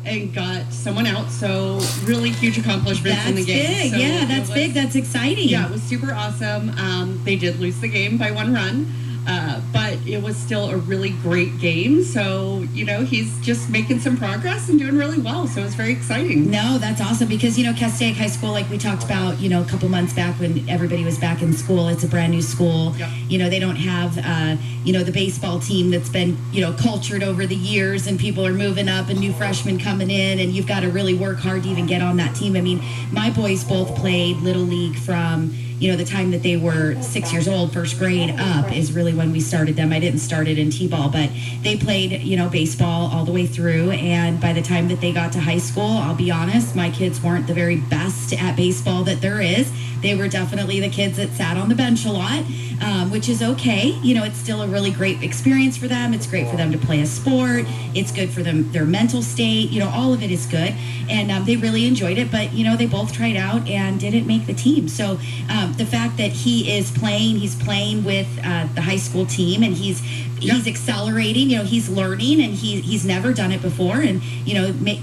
and got someone out. So really huge accomplishments in the game. That's big. So yeah, that's big. That's exciting. Yeah, it was super awesome. They did lose the game by 1 run. But it was still a really great game. So, he's just making some progress and doing really well. So it's very exciting. No, that's awesome because, Castaic High School, like we talked about, a couple months back when everybody was back in school, it's a brand new school. Yep. They don't have, the baseball team that's been, cultured over the years and people are moving up and new freshmen coming in and you've got to really work hard to even get on that team. I mean, my boys both played Little League from the time that they were 6 years old, first grade up is really when we started them. I didn't start it in T-ball, but they played, baseball all the way through. And by the time that they got to high school, I'll be honest, my kids weren't the very best at baseball that there is. They were definitely the kids that sat on the bench a lot, which is okay. It's still a really great experience for them. It's great for them to play a sport. It's good for them, their mental state. All of it is good. And they really enjoyed it. But, they both tried out and didn't make the team. So the fact that he's playing with the high school team and he's accelerating, he's learning and he's never done it before. And,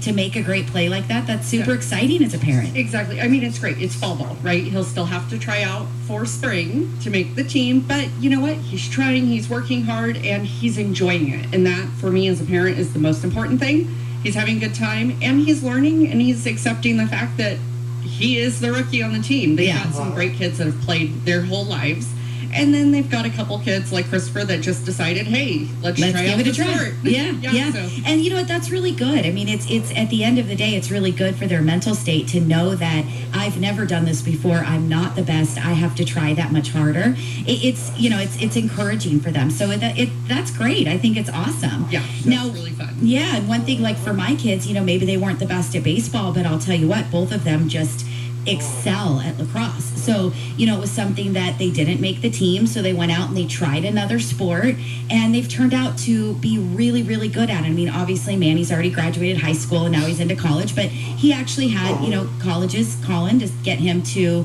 to make a great play like that, that's super exciting as a parent. Exactly. I mean, it's great. It's fall ball, right? He'll still have to try out for spring to make the team. But you know what? He's trying, he's working hard, and he's enjoying it. And that, for me as a parent, is the most important thing. He's having a good time, and he's learning, and he's accepting the fact that he is the rookie on the team. They've got some great kids that have played their whole lives. And then they've got a couple kids like Christopher that just decided, hey, let's try give out it a the try. sport. Yeah. So. And you know what? That's really good. I mean, it's at the end of the day, it's really good for their mental state to know that I've never done this before. I'm not the best. I have to try that much harder. It's encouraging for them. So that's great. I think it's awesome. Yeah, that's really fun. Yeah, and one thing like for my kids, maybe they weren't the best at baseball, but I'll tell you what, both of them just excel at lacrosse. So, it was something that they didn't make the team, so they went out and they tried another sport, and they've turned out to be really, really good at it. I mean, obviously, Manny's already graduated high school, and now he's into college, but he actually had, colleges calling to get him to,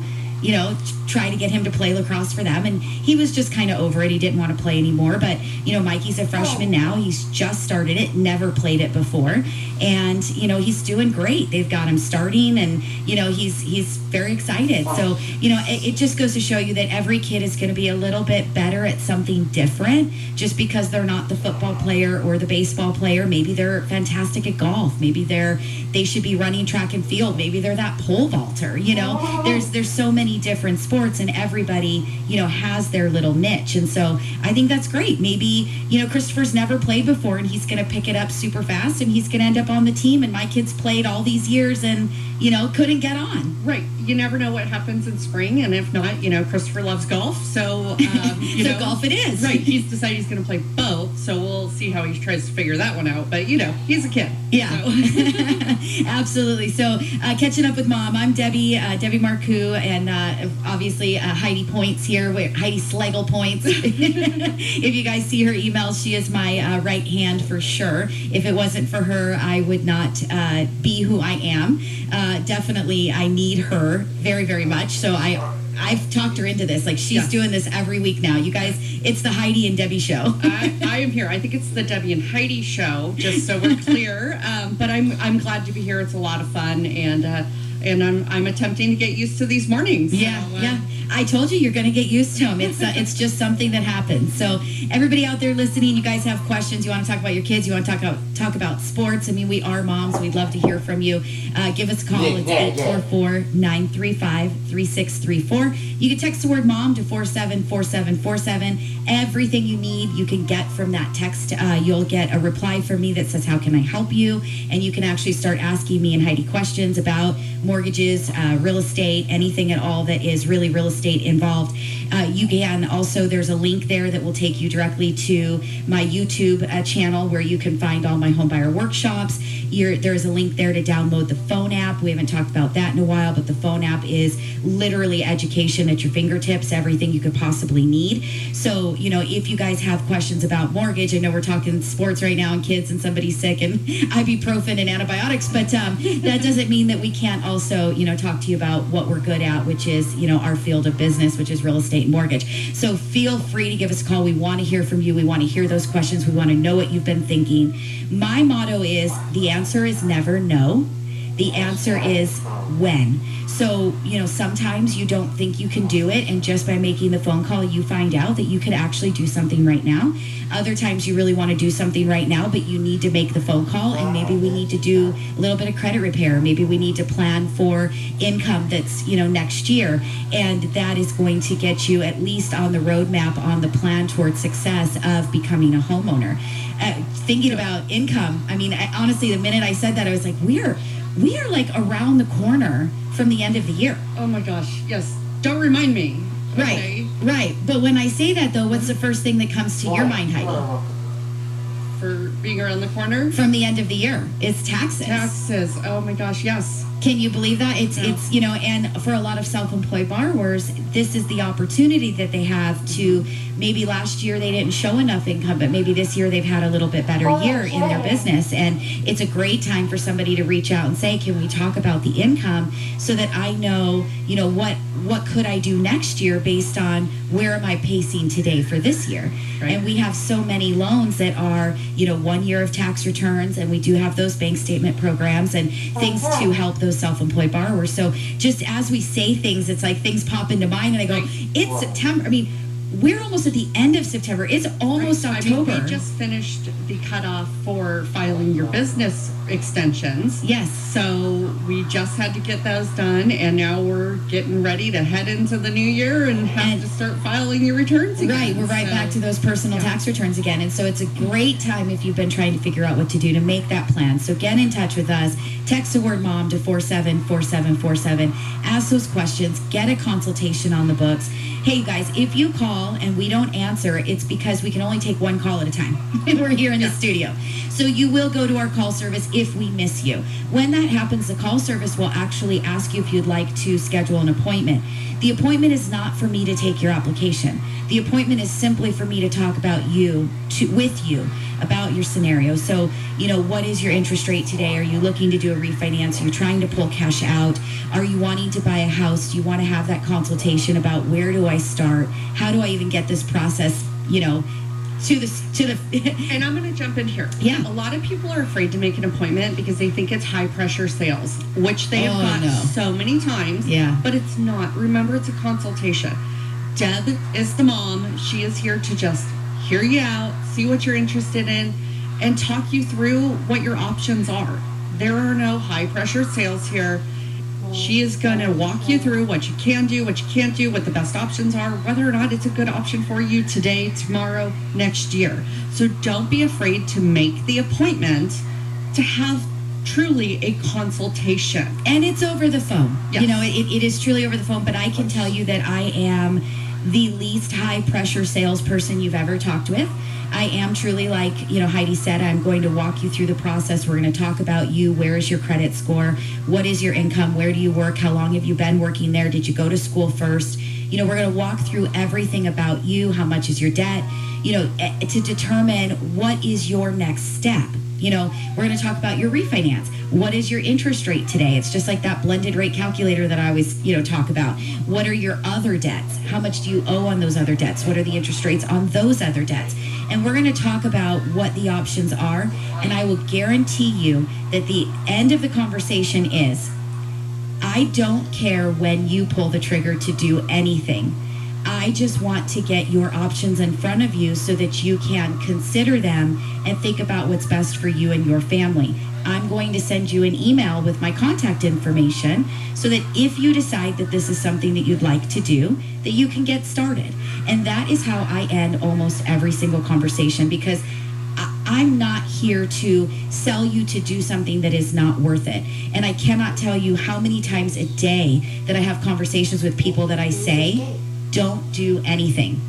try to get him to play lacrosse for them, and he was just kind of over it. He didn't want to play anymore, but, Mikey's a freshman now. He's just started it, never played it before, and, he's doing great. They've got him starting, and, he's very excited. So, it just goes to show you that every kid is going to be a little bit better at something different just because they're not the football player or the baseball player. Maybe they're fantastic at golf. Maybe they should be running track and field. Maybe they're that pole vaulter. There's so many different sports, and everybody, has their little niche. And so I think that's great. Maybe, Christopher's never played before and he's going to pick it up super fast and he's going to end up on the team. And my kids played all these years and, couldn't get on. Right. You never know what happens in spring. And if not, Christopher loves golf. So, so golf it is. Right. He's decided he's going to play both. So we'll see how he tries to figure that one out. But, he's a kid. Yeah. So. Absolutely. So catching up with Mom, I'm Debbie Marcoux, and obviously Heidi Points here, Heidi Schlegel Points. If you guys see her emails, she is my right hand for sure. If it wasn't for her, I would not be who I am. Definitely, I need her very, very much. So I've talked her into this. Like, she's doing this every week now. You guys, it's the Heidi and Debbie show. I am here. I think it's the Debbie and Heidi show, just so we're clear. But I'm glad to be here. It's a lot of fun, and I'm attempting to get used to these mornings. Yeah. I told you you're going to get used to them. It's just something that happens. So everybody out there listening, you guys have questions. You want to talk about your kids. You want to talk about sports. I mean, we are moms. We'd love to hear from you. Give us a call. It's 844-935-3634. You can text the word mom to 474747. Everything you need, you can get from that text. You'll get a reply from me that says, how can I help you? And you can actually start asking me and Heidi questions about mortgages, real estate, anything at all that is really real estate involved. You can also, there's a link there that will take you directly to my YouTube channel where you can find all my homebuyer workshops. There's a link there to download the phone app. We haven't talked about that in a while, but the phone app is literally education at your fingertips, everything you could possibly need. So, if you guys have questions about mortgage, I know we're talking sports right now and kids and somebody's sick and ibuprofen and antibiotics, but that doesn't mean that we can't also, talk to you about what we're good at, which is, our field of business, which is real estate and mortgage. So feel free to give us a call. We want to hear from you. We want to hear those questions. We want to know what you've been thinking. my motto is the answer is never no. The answer is when. So, sometimes you don't think you can do it, and just by making the phone call, you find out that you could actually do something right now. Other times you really want to do something right now, but you need to make the phone call, and maybe we need to do a little bit of credit repair. Maybe we need to plan for income that's, next year, and that is going to get you at least on the roadmap, on the plan towards success of becoming a homeowner. Thinking about income, honestly, the minute I said that, I was like, we are like around the corner from the end of the year. Oh my gosh, yes. Don't remind me. Okay. Right. But when I say that, though, what's the first thing that comes to your mind, Heidi? For being around the corner? From the end of the year. It's taxes. Taxes. Oh my gosh, yes. Can you believe that? It's and for a lot of self-employed borrowers, this is the opportunity that they have to, maybe last year they didn't show enough income, but maybe this year they've had a little bit better year in their business. And it's a great time for somebody to reach out and say, can we talk about the income so that I know, what could I do next year based on where am I pacing today for this year? Right. And we have so many loans that are, 1 year of tax returns, and we do have those bank statement programs and things to help those self-employed borrowers. So just as we say things, it's like things pop into mind, and I go, it's September. We're almost at the end of September. It's almost October. We just finished the cutoff for filing your business extensions. Yes. So we just had to get those done, and now we're getting ready to head into the new year and have to start filing your returns again. Right. We're back to those personal tax returns again. And so it's a great time if you've been trying to figure out what to do to make that plan. So get in touch with us. Text the word MOM to 474747. Ask those questions. Get a consultation on the books. Hey, you guys, if you call and we don't answer, it's because we can only take one call at a time. We're here in the studio. So you will go to our call service if we miss you. When that happens, the call service will actually ask you if you'd like to schedule an appointment. The appointment is not for me to take your application. The appointment is simply for me to talk about with you about your scenario. So, what is your interest rate today? Are you looking to do a refinance? Are you trying to pull cash out? Are you wanting to buy a house? Do you want to have that consultation about where do I start? How do I even get this process, to the And I'm going to jump in here. Yeah. A lot of people are afraid to make an appointment because they think it's high pressure sales, which they have got so many times. Yeah. But it's not. Remember, it's a consultation. Deb is the mom. She is here to just hear you out, see what you're interested in, and talk you through what your options are. There are no high pressure sales here. She is going to walk you through what you can do, what you can't do, what the best options are, whether or not it's a good option for you today, tomorrow, next year. So don't be afraid to make the appointment to have truly a consultation. And it's over the phone. Yes. It is truly over the phone, but I can tell you that I am the least high pressure salesperson you've ever talked with. I am truly, like, Heidi said, I'm going to walk you through the process. We're going to talk about you. Where is your credit score? What is your income? Where do you work? How long have you been working there? Did you go to school first? We're going to walk through everything about you. How much is your debt? To determine what is your next step. We're going to talk about your refinance. What is your interest rate today? It's just like that blended rate calculator that I always, talk about. What are your other debts? How much do you owe on those other debts? What are the interest rates on those other debts? And we're going to talk about what the options are. And I will guarantee you that the end of the conversation is, I don't care when you pull the trigger to do anything. I just want to get your options in front of you so that you can consider them and think about what's best for you and your family. I'm going to send you an email with my contact information so that if you decide that this is something that you'd like to do, that you can get started. And that is how I end almost every single conversation, because I'm not here to sell you to do something that is not worth it. And I cannot tell you how many times a day that I have conversations with people that I say, don't do anything.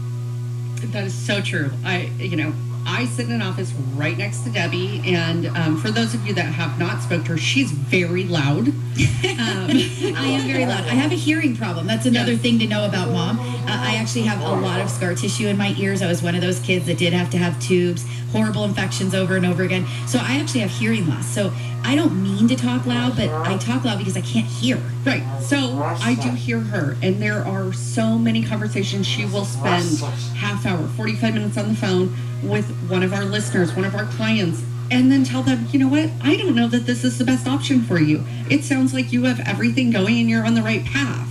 That is so true. I sit in an office right next to Debbie, and for those of you that have not spoke to her, she's very loud. I am very loud. I have a hearing problem. That's another thing to know about Mom. I actually have a lot of scar tissue in my ears. I was one of those kids that did have to have tubes, horrible infections over and over again. So I actually have hearing loss. So I don't mean to talk loud, but I talk loud because I can't hear. Right. So I do hear her, and there are so many conversations. She will spend half hour, 45 minutes on the phone with one of our listeners, one of our clients, and then tell them, you know what, I don't know that this is the best option for you. It sounds like you have everything going and you're on the right path.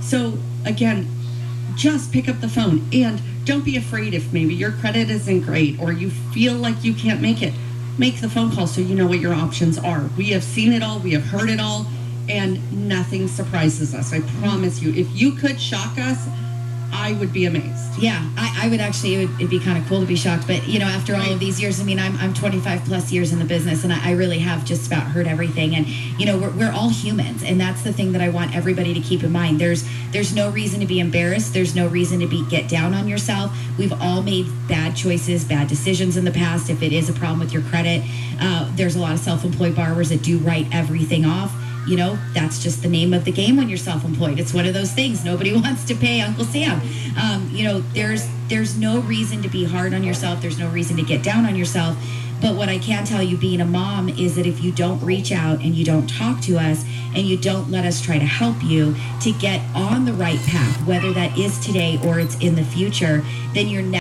So again, just pick up the phone, and don't be afraid if maybe your credit isn't great or you feel like you can't make it. Make the phone call so you know what your options are. We have seen it all, we have heard it all, and nothing surprises us. I promise you, if you could shock us, I would be amazed. Yeah, I would actually, it'd be kind of cool to be shocked. But, you know, after all of these years, I mean, I'm 25 plus years in the business, and I really have just about heard everything. And, you know, we're all humans. And that's the thing that I want everybody to keep in mind. There's no reason to be embarrassed. There's no reason to get down on yourself. We've all made bad choices, bad decisions in the past. If it is a problem with your credit, there's a lot of self-employed borrowers that do write everything off. You know, that's just the name of the game when you're self-employed. It's one of those things. Nobody wants to pay Uncle Sam. You know, there's no reason to be hard on yourself. There's no reason to get down on yourself. But what I can tell you being a mom is that if you don't reach out and you don't talk to us and you don't let us try to help you to get on the right path, whether that is today or it's in the future, then you're never